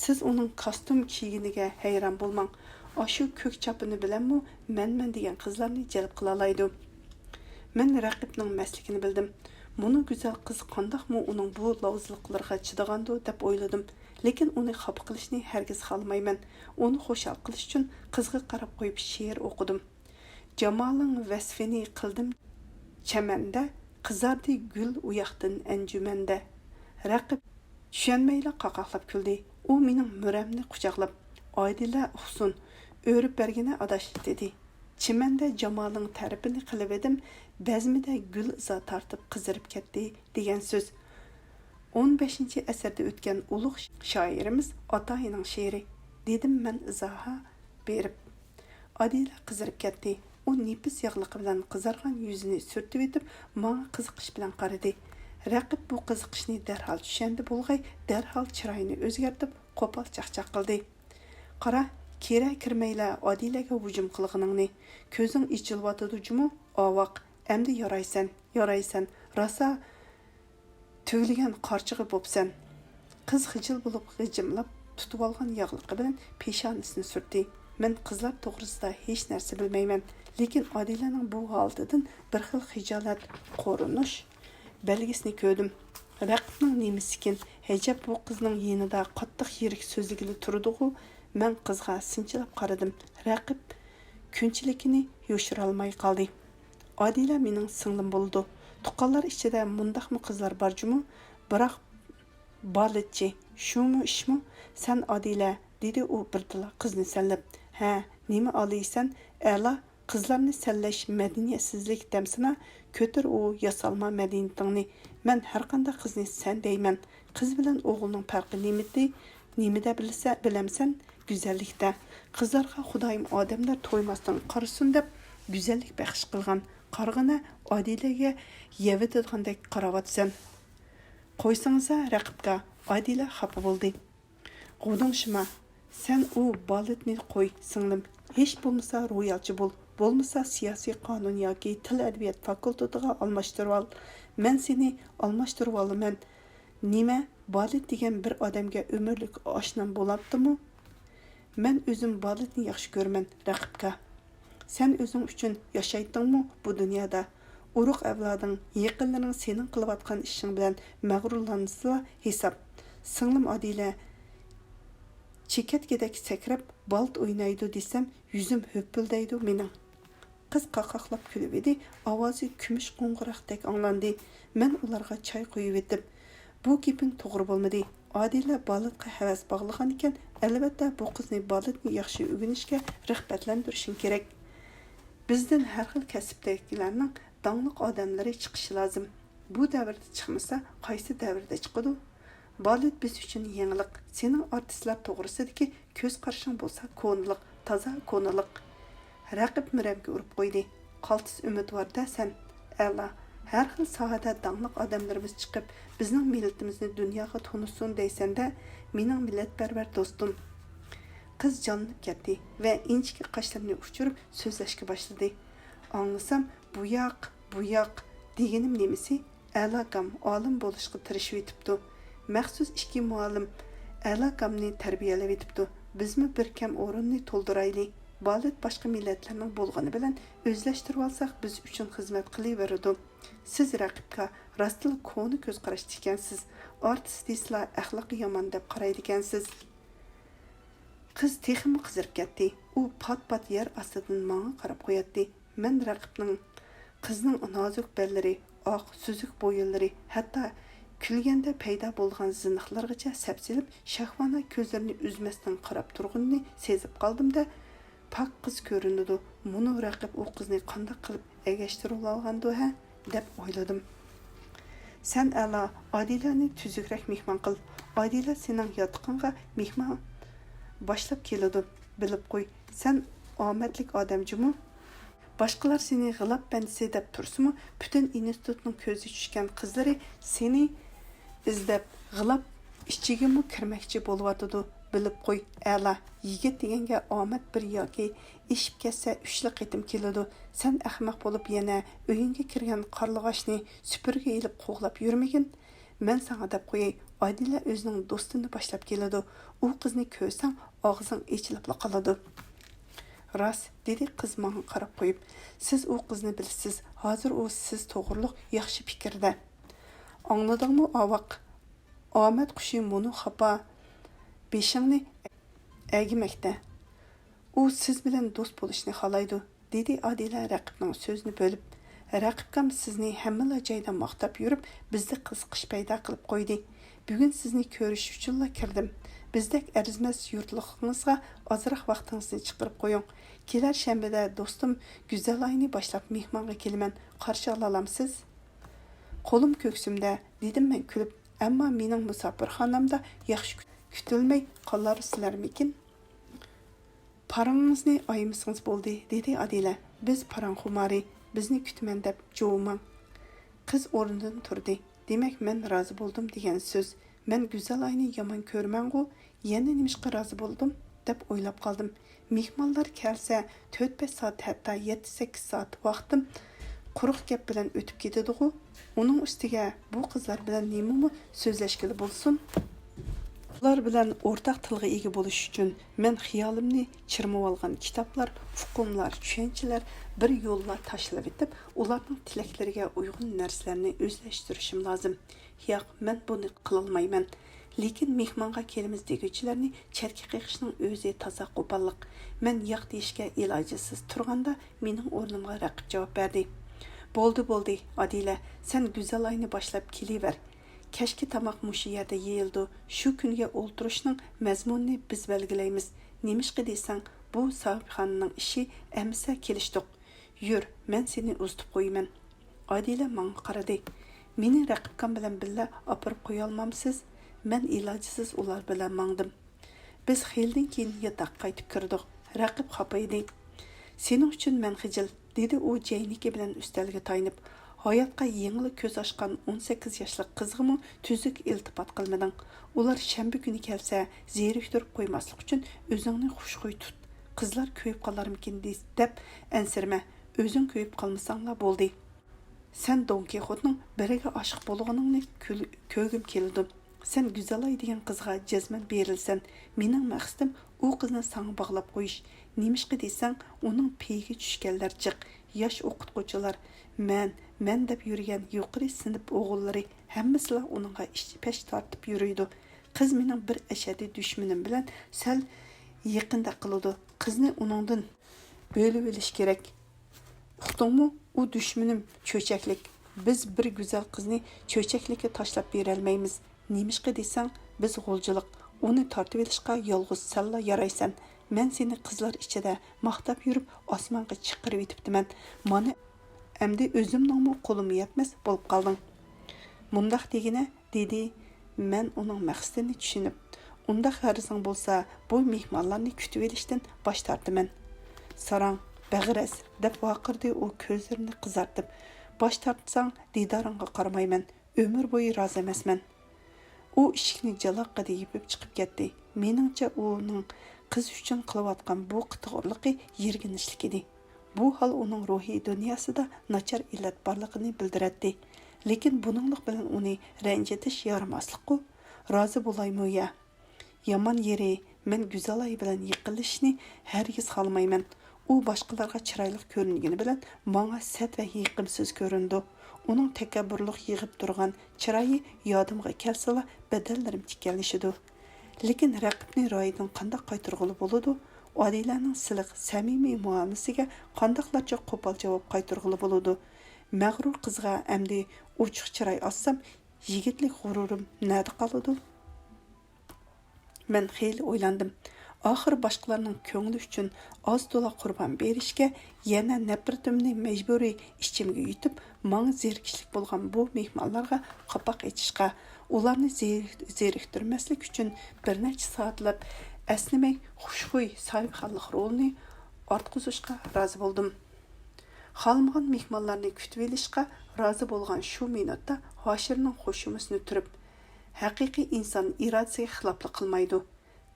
Siz uning kostyum kiyginiga hayron bo'lmang. Ashu ko'k chapini bilanmi men degan qizlarni jalb qila oladi. Men raqibning masligini bildim. Buni go'zal qiz qandaqmi uning bu lavziliqlarga chidagandi deb o'yladim. Lekin uni xafa qilishni hargiz xohlamayman. Uni xushal qilish uchun qizga qarab qo'yib she'r o'qidim. Jamoling vasfini qildim chamanda, qizardi gul u yoqdan anjumanda. Raqib tushunmayla qaqoqlab kuldi. U mening muramni quchoqlab, "Oydila uxsun, o'rib bergina adash" dedi. Chimanda jamoling tarifini qilib edim, bazmida gul izo tortib qizirib ketdi degan so'z. 15 asrda o'tgan ulug' shoirimiz Otayining she'ri, dedim men izoha berib. Odila qizirib ketdi. U nefis yog'liqi bilan qizargan yuzini surtib etib, menga qiziqish bilan qaradi. Raqib bu qiziqishni darhol tushundi bo'lg'ay, darhol chiroyini o'zgartib, qo'pol chaqchaq qildi. Qara, kira kirmayla Odilaga hujum qilganingni. Ko'zing ichilyotidi jumu? Ovoq, endi yoraysan. Rosa tug'ilgan qarchig'i bo'psan. Qiz xijil bo'lib g'ijimlab tutib olgan yog'liqi bilan peshonisini surtdi. Men qizlar to'g'risida hech narsa bilmayman, Lekin Adilaning bu holatidan bir xil xijolat, qo'rinish belgisini ko'rdim. Raqibning nemisikin, hajab bu qizning yenida qattiq yirik so'zligili turdi-ku, men qizga sinchilab qaradim. Raqib kunchilikini yoshirolmay qoldi. Adila mening singlim bo'ldi. Tuqqanlar ichida mundaqmi qizlar borjumu? Biroq Balitchi, shumi ishmi? Sen Adila, dedi u birdila qizni sallab. Ha, nima olaysan? A'lo qizlarni sallash madaniyatsizlik demsina, ko'tir u yasalma madaniyatingni. Men har qanday qizni sen deyman. Qiz bilan o'g'ilning farqi nimada? Nimada bilamsan? Go'zallikda. Qizlarga Xudoyim odamlar to'ymasdan qarasin deb go'zallik baxsh qilgan. Qarg'ana Adilaga yevidigandek qaravatsan. Qo'ysangsa raqibga. Adila xafa bo'ldi. Qo'dingshima, sen u Balitni qo'y, singlim. Hech bo'lmasa ro'yalchi bo'l. Bo'lmasa siyosiy qonun yoki til adabiyot fakultetiga almashtirib ol. Men seni almashtirib olaman. Nima? Balit degan bir odamga umrlik oshnam bo'libdimi? Men o'zim Balitni yaxshi ko'raman, raqibga. Sen o'zing uchun yashaydingmi bu dunyoda? Urug' avloding, yaqinlaring sening qilayotgan ishing bilan mag'rurlansa hisob. Singlim Adila chekatgidek sakrab balt o'ynaydi desam, yuzim ho'pildaydi mening. Qiz qaqaqlab kulib edi, ovozi kumush qo'ng'iroqdek anglandi. Men ularga choy qo'yib etib, bu gaping to'g'ri bo'lmadi. Adila Balitga havas bog'lagan ekan, albatta bu qizni Balitni yaxshi o'rganishga rag'batlantirishing kerak. Bizdan har xil kasbdagilarning dangliq odamlari chiqishi lozim. Bu davrda chiqmasa, qaysi davrda chiqadi? Balit biz uchun yangilik. Sening artistlar to'g'risidagi ko'z qarashing bo'lsa, ko'nliq, toza ko'nliq. Raqib miramga urib qo'ydi. Qaltis umidvorda sen. A'lo. Har xil sohada dangliq odamlarimiz chiqib, bizning millatimizni dunyoga tanitsin deysanda, mening millatparvar do'stim. Qiz jonlanib ketdi va inchki qoshlarini uchirib so'zlashga boshladi. Anglasam, bu yoq deganim nemisi? A'lokam olim bo'lishga tirishib etibdi. Maxsus ikki muallim a'lokamni tarbiyalab etibdi. Bizmi bir kam o'rinni to'ldiraylik. Balit boshqa millatlarning bo'lgani bilan o'zlashtirib olsak, biz uchun xizmat qilaveradi. Siz raqibga rostli ko'ni ko'z qarash ekansiz. Artist deslar axloqi yomon deb qaraydi ekansiz. Qiz texmi qizirib ketdi. U pat-pat yer ostidan menga qarab qo'yatdi. Men raqibning qizning nozik bellari, oq suzuk bo'yinlari, hatto kulganda paydo bo'lgan ziniqlargacha sapsilib, shahvona ko'zlarini uzmasdan qarab turganini sezib qoldimda, pak qiz ko'rinadi. Muni raqib u qizni qanday qilib egashtirib olgandi ha deb o'yladim. Sen A'lo, Adilani tuzukroq mehmon qil. Adila sening yotqinga mehmon boshlab keladi. Bilib qo'y, sen omadlik odamjimi? Boshqalar seni g'ilab bandisi deb tursimi, butun institutning ko'zi tushgan qizlari seni izlab g'ilab ichigimi kirmoqchi bo'lyotidi. Bilib qo'y, A'lo, yigit deganga omad bir yoki eshib ketsa 3 qitim keladi. Sen ahmoq bo'lib yana uyingga kirgan qarlig'ashni supurga ilib qo'g'lab yurmagin. Men sana deb qo'yay, Adila o'zining do'stini boshlab keladi. U qizni ko'rsang, og'zing echilib qoladi. Ras, dedi qiz menga qarab qo'yib. Siz u qizni bilsiz. Hozir u siz to'g'riliq yaxshi fikrda. Angladingmi avoq? Omad qushi muni xafa beshingni agimakda. U siz bilan do'st bo'lishni xohlaydi, dedi Adila raqibning so'zini bo'lib. Raqibkam sizni hamma joyda maqtab yurib, bizni qiziqish paydo qilib qo'ydi. Bugun sizni ko'rish uchunla kirdim. Bizdek arzimas yurtlig'ingizga ozroq vaqtingizni chiqarib qo'ying. Kelar shanbada do'stim Go'zalayni boshlab mehmonga kelaman. Qarshi ola olamsiz? Qo'lim ko'ksimda, dedim men kulib. Ammo mening musofirxonamda yaxshi kutilmay qolarsizlarmikin? Parangizni oyimisingiz bo'ldi, dedi Adila. Biz parang xumari, bizni kutman deb jo'mang. Qiz o'rnidan turdi. Demak, men rozi bo'ldim degan so'z. Men Go'zalayni yomon ko'rmangu, yana nimishqa rozi bo'ldim deb o'ylab qoldim. Mehmonlar kelsa 4-5 soat, hatto 7-8 soat vaqtim quruq gap bilan o'tib ketadi-ku. Uning ustiga bu qizlar bilan nimami so'zlashkili bo'lsin? Ular bilan o'rtaq tilga ega bo'lish uchun men xiyolimni chirmab olgan kitoblar, hukmlar, tushunchalar bir yo'llar tashlab etib, ularning tilaklariga uyg'un narsalarni o'zlashtirishim lozim. Yo'q, men buni qila olmayman. Lekin mehmonga kelamiz deguchilarni charki qiqishning o'zi toza qo'pollik. Men yo'q deyishga ilojisiz turganda mening o'rnimga raqib javob berdi. Bo'ldi, Adila, sen go'zal oyni boshlab kelaver. Kashki tamoq mushu yerda yeyildi. Shu kunga o'ltirishning mazmunini biz belgilaymiz. Nemishqa desang, bu Sobixonning ishi amsa kelishdik. Yur, men seni uzitib qo'yaman. Adila menga qaradi. Meni raqibkam bilan billa opirib qo'ya olmamsiz? Men ilojisiz ular bilan mangdim. Biz xildan keyin yotoqqa qaytib kirdik. Raqib xafa edi. Sening uchun men xijil, dedi u jayniki bilan ustalga taynib. Hayotga yengil ko'z ochgan 18 yoshli qizg'imi tuzuk iltifot qilmading. Ular shanba kuni kelsa, zeriktirib qo'ymaslik uchun o'zingni xushxuy tut. Qizlar ko'yib qolarmikin deb ansirma. O'zing ko'yib qolmasanglar bo'ldi. Sen Don Kixotning biriga oshiq bo'lganingni ko'rgim keldi. Sen go'zalay degan qizga jazman berilsan. Mening maqsadim u qizni sana bog'lab qo'yish. Nemishqa desang, uning peyiga tushganlar jiq, yosh o'qituvchilar, men deb yurgan yuqori sinf o'g'illari hammasi uningga pesh tortib yuriydi. Qiz mening bir ashadiy dushmanim bilan sal yaqinda qiladi. Qizni uningdan bo'lib olish kerak. Uqdingmi? U dushmanim cho'chaklik. Biz bir go'zal qizni cho'chaklikka tashlab bera olmaymiz. Nemishqa desang, biz g'oljilik. Uni tortib olishga yolg'iz salla yaraysan. Men seni qizlar ichida maqtab yurib osmonga chiqarib etibdiman. Mana endi o'zimning qo'lim yetmas bo'lib qoldim. Mundaq degina dedi. Men uning maqsadini tushunib, undaq harising bo'lsa, bu mehmonlarni kutib olishdan bosh tortaman. Sarang, bag'ras deb vaqirdi u ko'zlarini qizartib. Bosh tortsang, didoringga qaramayman. Ömür bo'yi rozi emasman. U eshikni jaloqqa yepib chiqib ketdi. Meningcha uning qiz uchun qilayotgan bu qitg'orligi yerginishlik edi. Bu hol uning ruhiy dunyosida nachar illat borligini bildiradi. Lekin buninglik bilan uni ranjitish yaramasliqku. Rozi bo'laymi ya? Yomon yeri, men go'zalay bilan yiqilishni hargiz xohlamayman. U boshqalarga chiroyli ko'ringani bilan menga sat va yiqimsiz ko'rindi. Uning takabburlik yig'ib turgan chiroyi yodimga kelsa, badallarim tikanlashidi. Lekin raqibni ro'yidan qanday qaytarg'ili bo'ladi? Adilaning siliq, samimiy muomalasiga qandoqlarcha qo'pol javob qaytarg'ili bo'ladi? Mag'rur qizga amdi ochiq chiroy olsam, yigitlik g'ururim nada qoladi? Men xeyli o'ylandim. Oxir boshqalarning ko'ngli uchun oz to'la qurbon berishga, yana nafratimni majburiy ichimga yutib, menga zerikishlik bo'lgan bu mehmonlarga qapoq etishga, ularni zeriktirmaslik uchun bir necha soatlab asnamay xushxuy Sobixonlik rolini ortqizishga rozi bo'ldim. Xolmagan mehmonlarni kutib olishga rozi bo'lgan shu minutda Hoshirning xushumisini turib, haqiqiy inson irodasiga xiloflik qilmaydi.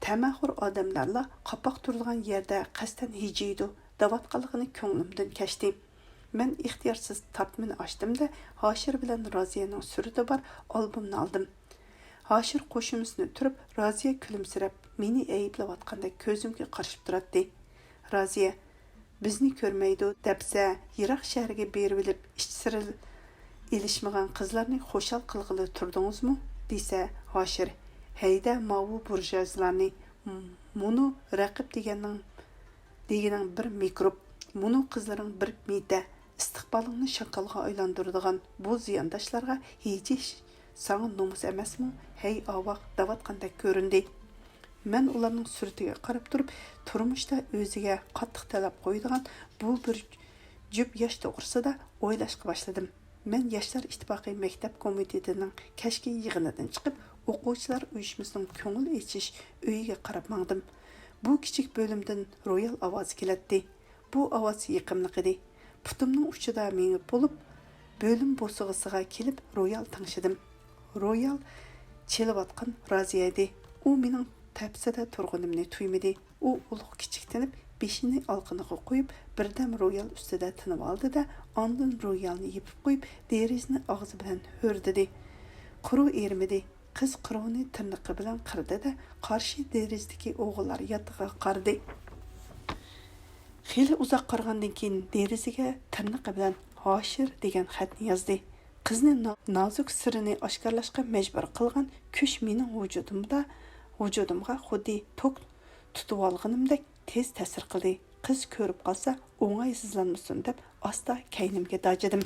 Tamaxur odamlarla qapoq turilgan yerda qasdan hijiydi, davatqaligini ko'nglimdan kashdi. Men ixtiyorsiz tartmini ochdimda Hoshir bilan Roziyaning surati bor albomni oldim. Hoshir qo'shimisini turib, Roziya kulimsirab, meni ayblayotganda ko'zimga qarshib turadi. Roziya, bizni ko'rmaydi debsa, yiroq shaharga berib olib, ichsiril ilishmagan qizlarni xo'shal qilg'ili turdingizmi? desa Hoshir, hayda mavu burjazlarni, munu raqib deganing bir mikrob, munu qizlaring bir mita, istiqbolingni shakalga aylantiradigan bu ziyondoshlarga hech sana nomus emasmi? Hey avaq davatqandek ko'rindi. Men ularning suratiga qarab turib, turmushda o'ziga qattiq talab qo'yadigan bu bir jup yosh to'g'risida o'ylashga boshladim. Men Yoshlar ittifoqi maktab komitetining kashki yig'inidan chiqib, o'quvchilar uyushmasining ko'ngil echish uyiga qarab mangdim. Bu kichik bo'limdan royal ovoz keladi. Bu ovoz yiqimli edi. Putimning uchida mengib bo'lib, bo'lim bo'sig'isiga kelib royal tangshidim. Royal chelayotgan Roziya edi. U mening tepsida turganimni tuymadi. U ulug' kichiktinib, beshini olqiniga qo'yib, birdam royal ustida tinib oldi-da, ondan royalni yepib qo'yib, derizini og'zi bilan hurdi. Quru ermidi. Qiz quruvni tirniqi bilan qirdi-da, qarshi derazdagi o'g'illar yotig'iga qaradi. Xeyli uzoq qargandan keyin derazaga tirniqi bilan "Hoshir" degan xatni yozdi. Qizni nozik sirini oshkorlashga majbur qilgan kuch mening vujudimga xuddi tok tutib olganimdek tez ta'sir qildi. Qiz ko'rib qolsa o'ng'aysizlanmasin deb asta kaynimga dajidim.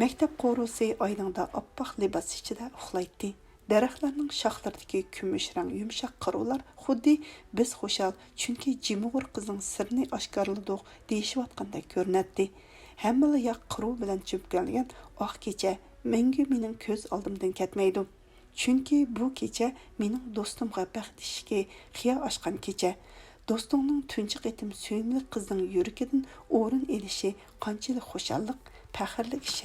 Maktab qo'rusi oyningda oppoq libos ichida uxlaydi. Daraxtlarning shoxlaridagi kumush rang yumshoq qiruvlar xuddi biz xushal, chunki jimg'ur qizning sirini oshkorladik deyishayotgandek ko'rinadi. Hamma yoq qiruv bilan cho'pkalgan oq kecha mengu mening ko'z oldimdan ketmaydi. Chunki bu kecha mening do'stimga baxt ishga qiya ochgan kecha. Do'stimning tunji qitim suyimli qizning yuragidan o'rin elishi qanchalik xushallik, faxrlik ish.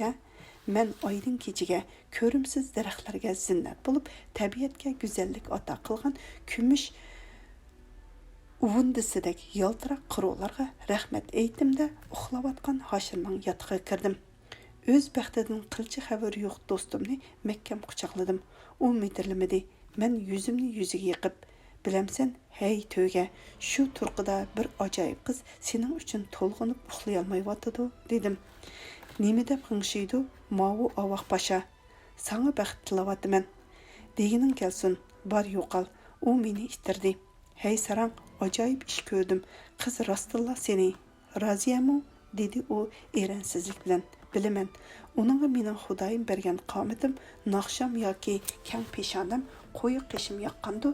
Men oydin kechiga, ko'rimsiz daraxtlarga zinnat bo'lib, tabiatga go'zallik ato qilgan kumush uvundisidek yaltiroq qiruvlarga rahmat aytimda uxlayotgan Hoshirning yotiga kirdim. O'z baxtidan qilchi xabar yo'q do'stimni mahkam quchoqladim. U metirlamadi. Men yuzimni yuziga yiqib, "Bilamsan, hey to'ga, shu turqida bir ajoyib qiz sening uchun to'lg'inib uxlay olmayotdi" dedim. "Nima deb qingshiydi? Mavu Avoq Pasha. Sana baxt tilayapman. Degining kelsin, bor yo'qol." U meni ittirdi. "Hey sarang, ajoyib ish ko'rdim. Qiz rostilla seni. Raziyami?" dedi u eransizlik bilan. "Bilaman. Uningga mening Xudoyim bergan qomatim, naqsham yoki kang peshonam, qo'yiq qishim yoqqandu,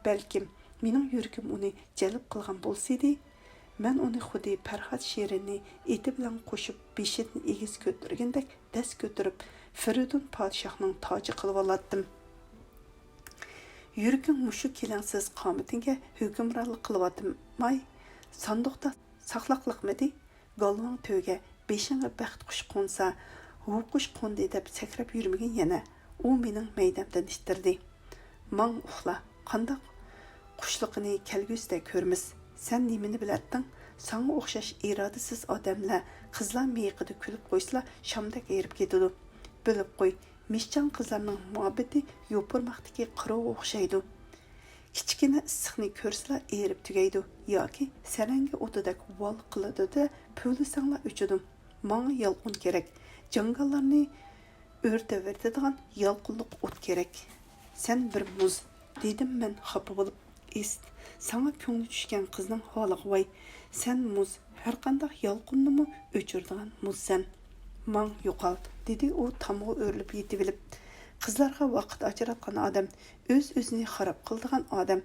balkim mening yuragim uni jalb qilgan bo'lsa-di, men uni xuddi Farhod she'rini eti bilan qo'shib beshidni egiz ko'targandek dast ko'tarib, Firidun podshohning toji qilib olatdim. Yuragim mushu kelangsiz qomatinga hukmronlik qilyotmay, sandiqda saqlaqliqmidi? Galvang to'ga beshingga baxt qush qo'nsa, u qush qo'ndi deb sakrab yurmagan yana. U mening maydamdan ittirdi. "Mang uxla, qandoq qushliqini kelgusida ko'rmiz. Sen nimani bilatding? Sana o'xshash irodasiz odamlar qizlar miyiqida kulib qo'ysla shamdak erib ketadi. Bilib qo'y, mishchan qizlarning muhabbati yo'pirmoqdagi qirov o'xshaydi. Kichkina issiqni ko'rsla erib tugaydi yoki saranga o'tidek vol qiladi-da, pulsanglar o'chidi. Menga yolqin kerak. Jangallarni o'rtaveradigan yolqinliq o't kerak. Sen bir muz" dedim men xafa bo'lib. Sana ko'ngli tushgan qizning holiga voy. Sen muz, har qanday yolqinnimi o'chirdigan muzsan. "Mang yo'qol" dedi u tamg'a o'rilib yetib. Qizlarga vaqt ajratgan odam, o'z-o'zini xarob qildigan odam,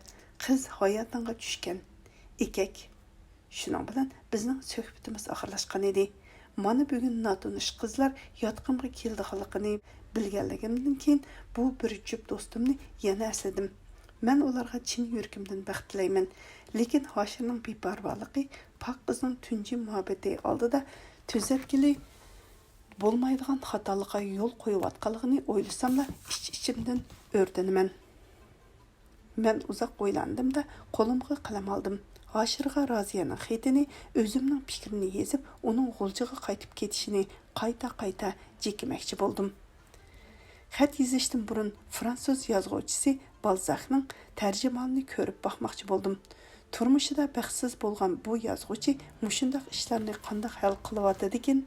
qiz hayotingga tushgan ekak. Shuning bilan bizning suhbatimiz oxirlashgan edi. Mana bugun notanish qizlar yotqimga keldiganligini bilganligimdan keyin bu bir jup do'stimni yana esladim. Men ularga chin yuragimdan baxt tilayman. Lekin Hoshirning beparvoligi, pok qizning tunji muhabbati oldida tuzatgili bo'lmaydigan xatolikqa yo'l qo'yayotganligini o'ylasamla ichimdan o'rdinaman. Men uzoq o'ylandim-da, qo'limga qalam oldim. Hoshirga Roziyaning xatini, o'zimning fikrini yezib, uning g'uljiga qaytib ketishini qayta jekimoqchi bo'ldim. Xat yozishdan burun fransuz yozuvchisi Balzacning tarjimonini ko'rib bakmoqchi bo'ldim. Turmushida baxtsiz bo'lgan bu yozuvchi mushundaq ishlarni qanday hal qilyotdi ekan?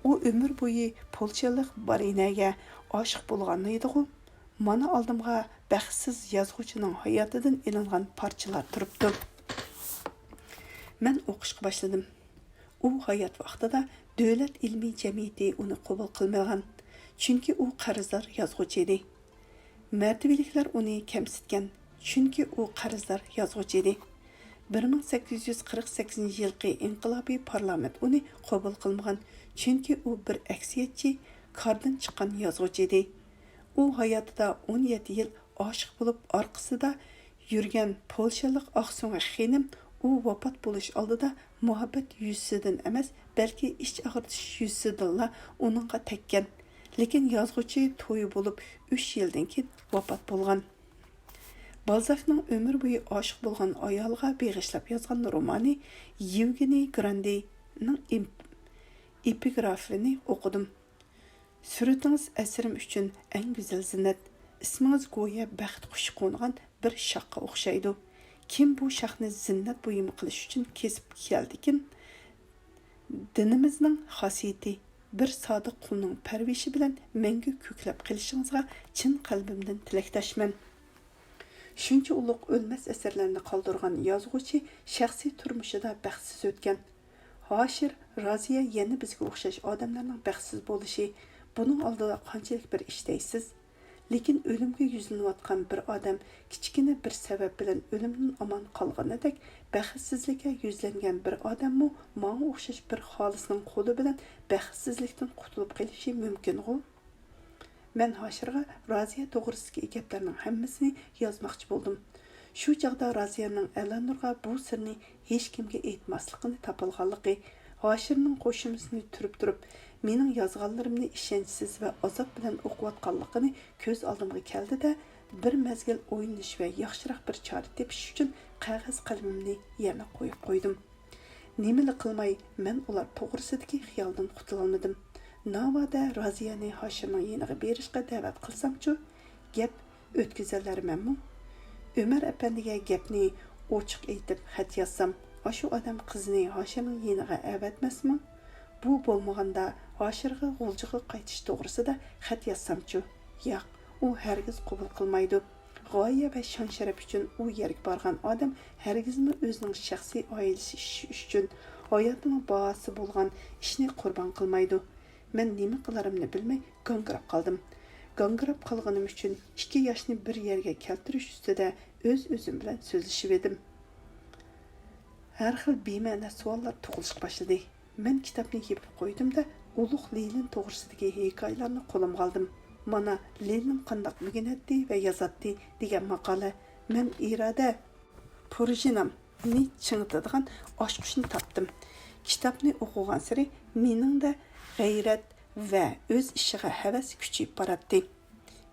U umr bo'yi polshalik barinaga oshiq bo'lgan edi-ku. Mana oldimga baxtsiz yozuvchining hayotidan ilingan parchalar turibdi. Men o'qishga boshladim. U hayot vaqtida davlat ilmiy jamiyati uni qabul qilmagan. Chunki u qarzdor yozuvchi edi. Martabaliklar uni kamsitgan. Chunki u qarzdor yozuvchi edi. 1848-yilgi inqilobiy parlament uni qabul qilmagan. Chunki u bir aksiyatchi, qardan chiqqan yozuvchi edi. U hayotida 17 yil oshiq bo'lib, orqasida yurgan polshalik Oqsunga xonim u vafot bo'lish oldida muhabbat yuzidan emas, balki ich og'ritish yuzidanla uningga tekkan. Lekin yozuvchi to'yi bo'lib 3 yildan keyin vafot bo'lgan. Balzacning umr bo'yi oshiq bo'lgan ayolga beg'ishlab yozgan romani Yevgeniy Grandining epigrafini o'qidim. Suratingiz asrim uchun eng go'zal zinnat. ismingiz go'yo baxt qushi qo'ngan bir shoxga o'xshaydi. Kim bu shoxni zinnat buyumi qilish uchun kesib keldikin? Dinimizning xosiyati bir sodiq qulning parvishi bilan mangu ko'klab qilishingizga chin qalbimdan tilakdoshman. Shuncha ulug' o'lmas asarlarni qoldirgan yozuvchi shaxsiy turmushida baxtsiz o'tgan. Hoshir Roziya yana bizga o'xshash odamlarning baxtsiz bo'lishi buning oldida qanchalik bir ish deysiz? Lekin o'limga yuzlanayotgan bir odam kichkina bir sabab bilan o'limdan omon qolganidek baxtsizlikka yuzlangan bir odammi menga o'xshash bir xolisning qo'li bilan baxtsizlikdan qutulib qolishi mumkin-ku? Men Hoshirga Roziya to'g'risidagi gaplarning hammasini yozmoqchi bo'ldim. Shu chaqda Roziyaning Alanurga bu sirni hech kimga aytmasligini topilganligi, Hoshirning qo'shimisini turib mening yozganlarimni ishonchsiz va azob bilan o'qiyotganligini ko'z oldimga keldi-da, bir mezgil o'yinish va yaxshiroq bir chora tepish uchun qog'oz qalamimni yana qo'yib qo'ydim. Nimani qilmay men ular to'g'risidagi xiyoldan qutula olmadim. Navada Roziyani Hoshirning yeniga berishga da'vat qilsam-chu, gap o'tkazalarmanmi? Ömer apandiga gapni ochiq aytib xat yozsam, shu odam qizni Hoshirning yeniga avatmasmi? Bu bo'lmaganda Hoshirga g'uljiga qaytish to'g'risida xat yozsam-chu, yo'q, u hargiz qabul qilmaydi. G'oya va shon sharaf uchun u yerga borgan odam hargizmi o'zining shaxsiy oilasi uchun hayotining bahosi bo'lgan ishni qurbon qilmaydi. Men nima qilarimni bilmay g'angirab qoldim. G'angirab qolganim uchun 2 yoshni bir yerga keltirish ustida o'zim bilan so'zlashib edim. Har xil bema'ni savollar tug'ilishga boshladi. Men kitobni yopib qo'ydim-da, ulug' Lenin to'g'risidagi hikoyalarni qo'limga oldim. Mana Lenin qandoq o'rganatdi va yozatdi degan maqola. Men iroda Purjinamni chingitadigan oshqushni topdim. Kitobni o'qigan sari meningda g'ayrat va o'z ishiga havas kuchayib boradi.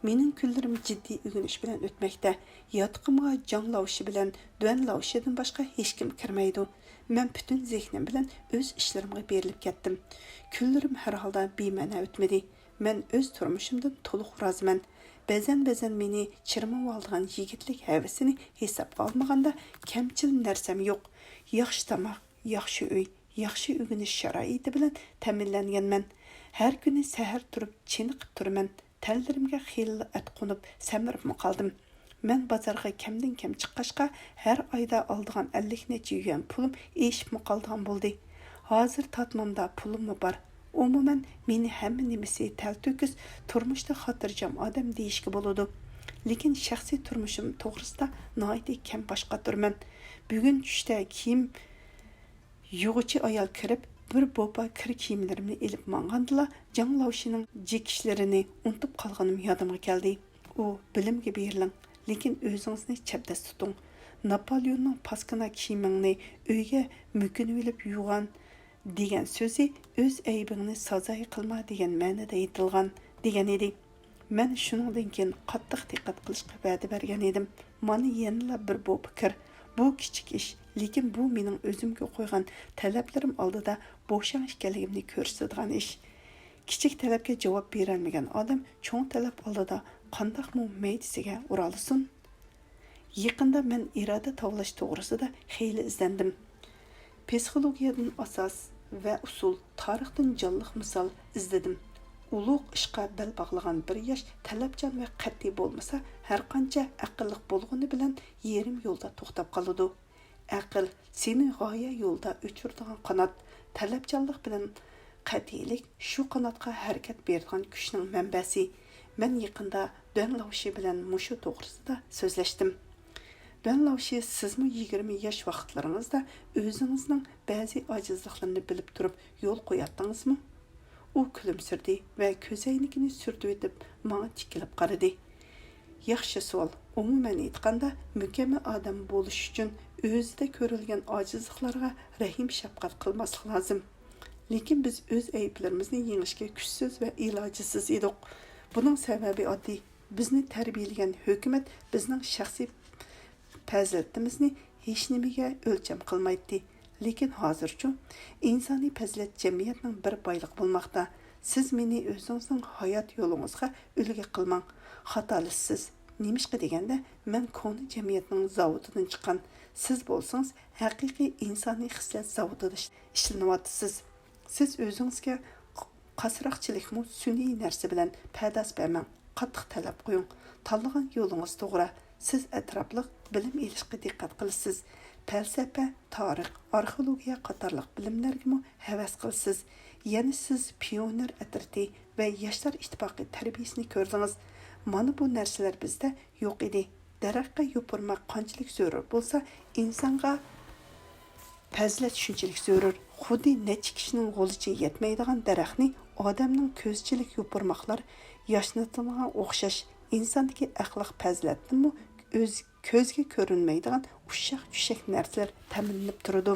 Mening kunlarim jiddiy o'rganish bilan o'tmoqda. Yotqimga jonlovshi bilan duanlovshidan boshqa hech kim kirmaydi. Men butun zehnim bilan o'z ishlarimga berilib ketdim. Kunlarim har holda bema'ni o'tmadi. Men o'z turmushimdan to'liq roziman. Ba'zan meni chirmab olgan yigitlik havasini hisobga olmaganda kamchil narsam yo'q. Yaxshi tomoq, yaxshi uy, yaxshi o'rganish sharoiti bilan ta'minlanganman. Har kuni sahar turib chiniqib turaman. Tanlarimga xiyla at qo'nib samirib qoldim. Men bozorga kamdan kam chiqqashqa har oyda oldigan 50 necha yuan pulim eshib qolgan bo'ldi. Hozir tatmamda pulim bor. Umuman meni hamma nimasi talto'kis turmushda xotirjam odam deyishga bo'ladi. Lekin shaxsiy turmushim to'g'risida noiti kam boshqa turman. Bugun tushda kiyim yug'uchi ayol kirib bir bopa kir kiyimlarimni ilib mangandila Janglovshining jekishlarini unutib qolganim yodimga keldi. U bilimga beriling, lekin o'zingizni chapdas tuting. Napoleonning paskana kiyimingni uyga mukinib olib yuvgan degan so'zi o'z aybingni sazoy qilma degan ma'noda aytilgan degan edi. Men shuningdan keyin qattiq diqqat qilishga va'da bergan edim. Mana yana bir bopa kir. Bu kichik ish, lekin bu mening o'zimga qo'ygan talablarim oldida bo'shan ekanligimni ko'rsatadigan ish. Kichik talabga javob bera olmagan odam cho'ng talab oldida qandoqmi maydisiga uralsin. Yaqinda men iroda tovlash to'g'risida xeyli izlandim. Psixologiyadan asos va usul, tarixdan jonliq misol izladim. Ulug' ishqa bel bog'lagan bir yosh talabchan va qat'iy bo'lmasa, har qancha aqlliq bo'lgani bilan yerim yo'lda to'xtab qoladi. Aql seni g'oya yo'lda uchiradigan qanot, talabchanlik bilan qat'iylik shu qanotga harakat beradigan kuchning manbasi. Men yaqinda Danlovshi bilan mushu to'g'risida so'zlashdim. Danlovshi, sizmi 20 yosh vaqtlaringizda o'zingizning ba'zi ojizliklarini bilib turib yo'l qo'yatdingizmi? U kulimsirdi va ko'zoynigini surtib etib menga tikilib qaradi. Yaxshi savol. Umuman aytganda, mukammal odam bo'lish uchun o'zida ko'rilgan ojizliklarga rahim shafqat qilmaslik lozim. Lekin biz o'z ayblarimizni yengishga kuchsiz va ilojisiz edik. Buning sababi oddiy. Bizni tarbiyalagan hukumat bizning shaxsiy fazilatimizni hech nimaga o'lcham qilmaydi. Lekin hozircha insoniy fazilat jamiyatning bir boyliq bo'lmoqda. Siz meni o'zingizning hayot yo'lingizga ulgu qilmang. xatolisiz. Немішқі дегенде, мен көңіл жәмиетінің заводыдан шыққан. Сіз болсаңыз, haqiqiy insoniy xislat zavodida ishlanıyapsınız. Siz o'zingizga qasroqchilikmi sun'iy narsa bilan padas bermang. Qattiq talab qo'ying. Tanlagan yo'lingiz to'g'ri. Siz atrofliq bilim elishga diqqat qilasiz. Falsafa, tarix, arxeologiya qatorliq bilimlarga havas qilasiz. Yana siz pioner atriti va yoshlar ittifoqi tarbiyasini ko'rdingiz. Mana bu narsalar bizda yo'q edi. Daraxtga yopurmak qanchalik zarur bo'lsa, insonga fazilat shunchalik zarur. Xuddi necha kishining g'olicha yetmaydigan daraxtni odamning ko'zchilik yopurmoqlar yashnatadigan o'xshash insondagi axloq fazilatni o'z ko'zga ko'rinmaydigan ushaq-tushak narsalar ta'minlab turadi.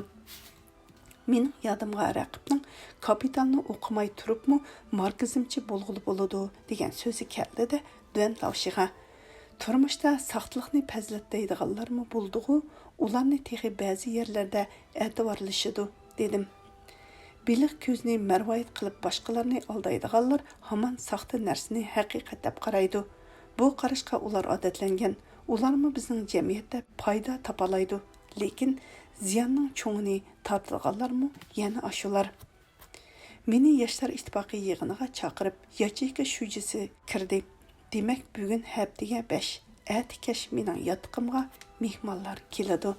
Mening yodimga raqibning kapitalni o'qimay turibmi markazimchi bo'lg'ili bo'ladi degan so'zi keldi-da, duan lavshiga. Turmuşda saqtılıqni pəzilət deydiğanlarmı bulduğu, ularni texi bəzi yerlərdə etibarlışıdı, dedim. Biliq көзні mərvayət qılıb başqalarını aldaydiğanlar haman saxta nərsini həqiqət dəb qaraydı. Bu qarışqa ular adətlənген. Ularmı bizning cəmiyyətdə payda tapalaydı. Lekin ziyanның çoğunu tartılğanlarmı yəni aşular. Meni Yaşlar İttifaqı yığınıға çaqırıb, yacheyka şujisi kirdi. Demek bugün həftəyə 5, əti kəş mening yatqımğa mehmonlar keladi.